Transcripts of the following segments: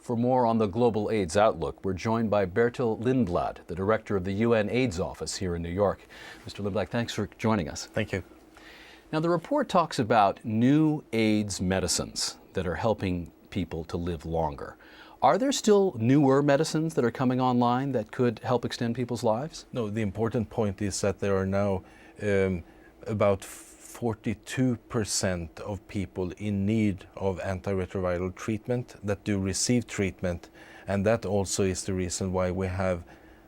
For more on the global AIDS outlook, we're joined by Bertil Lindblad, the director of the UN AIDS office here in New York. Mr. Lindblad, thanks for joining us. Thank you. Now, the report talks about new AIDS medicines that are helping people to live longer. Are there still newer medicines that are coming online that could help extend people's lives? No, the important point is that there are now about 42% of people in need of antiretroviral treatment that do receive treatment, and that also is the reason why we have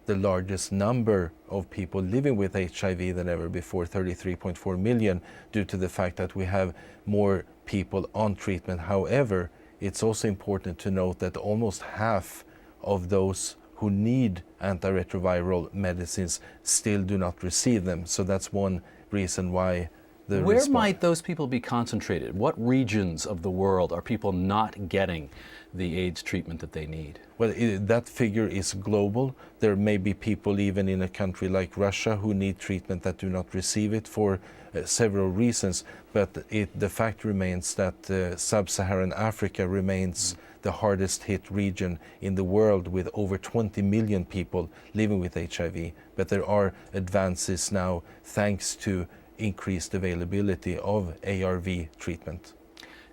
the largest number of people living with HIV than ever before, 33.4 million, due to the fact that we have more people on treatment. However, it's also important to note that almost half of those who need antiretroviral medicines still do not receive them. So that's one reason why the Where might those people be concentrated? What regions of the world are people not getting the AIDS treatment that they need? Well, that figure is global. There may be people even in a country like Russia who need treatment that do not receive it for several reasons. But the fact remains that sub-Saharan Africa remains the hardest hit region in the world, with over 20 million people living with HIV. But there are advances now thanks to increased availability of ARV treatment.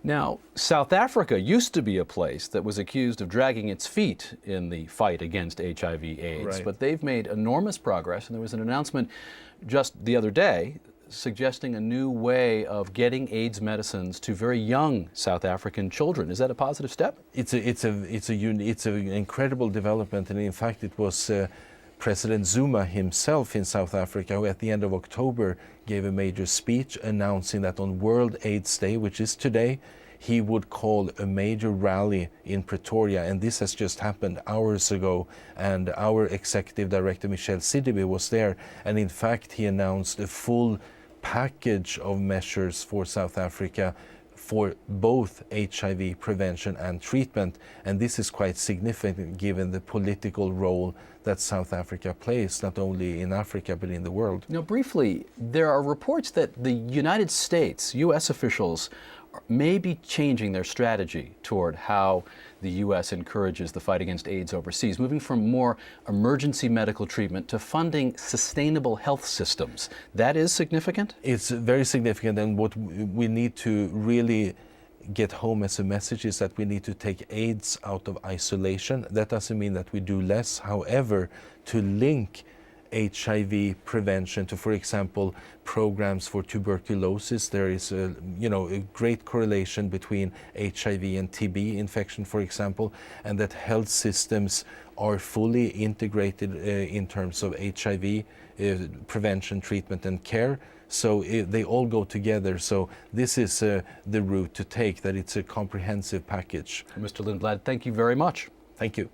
Now, South Africa used to be a place that was accused of dragging its feet in the fight against HIV/AIDS, Right. But they've made enormous progress, and there was an announcement just the other day suggesting a new way of getting AIDS medicines to very young South African children. Is that a positive step? It's an incredible development, and in fact it was President Zuma himself in South Africa who at the end of October gave a major speech announcing that on World AIDS Day, which is today, he would call a major rally in Pretoria, and this has just happened hours ago, and our executive director Michelle Sidibe was there, and in fact he announced a full package of measures for South Africa for both HIV prevention and treatment, and this is quite significant given the political role that South Africa plays, not only in Africa but in the world. Now, briefly, there are reports that the United States, U.S. officials, may be changing their strategy toward how the U.S. encourages the fight against AIDS overseas, moving from more emergency medical treatment to funding sustainable health systems. That is significant? It's very significant, and what we need to really get home as a message is that we need to take AIDS out of isolation. That doesn't mean that we do less. However, to link HIV prevention to, for example, programs for tuberculosis, there is a great correlation between HIV and TB infection, for example, and that health systems are fully integrated in terms of HIV prevention, treatment and care. So they all go together. So this is the route to take, that it's a comprehensive package. Mr. Lindblad, thank you very much. Thank you.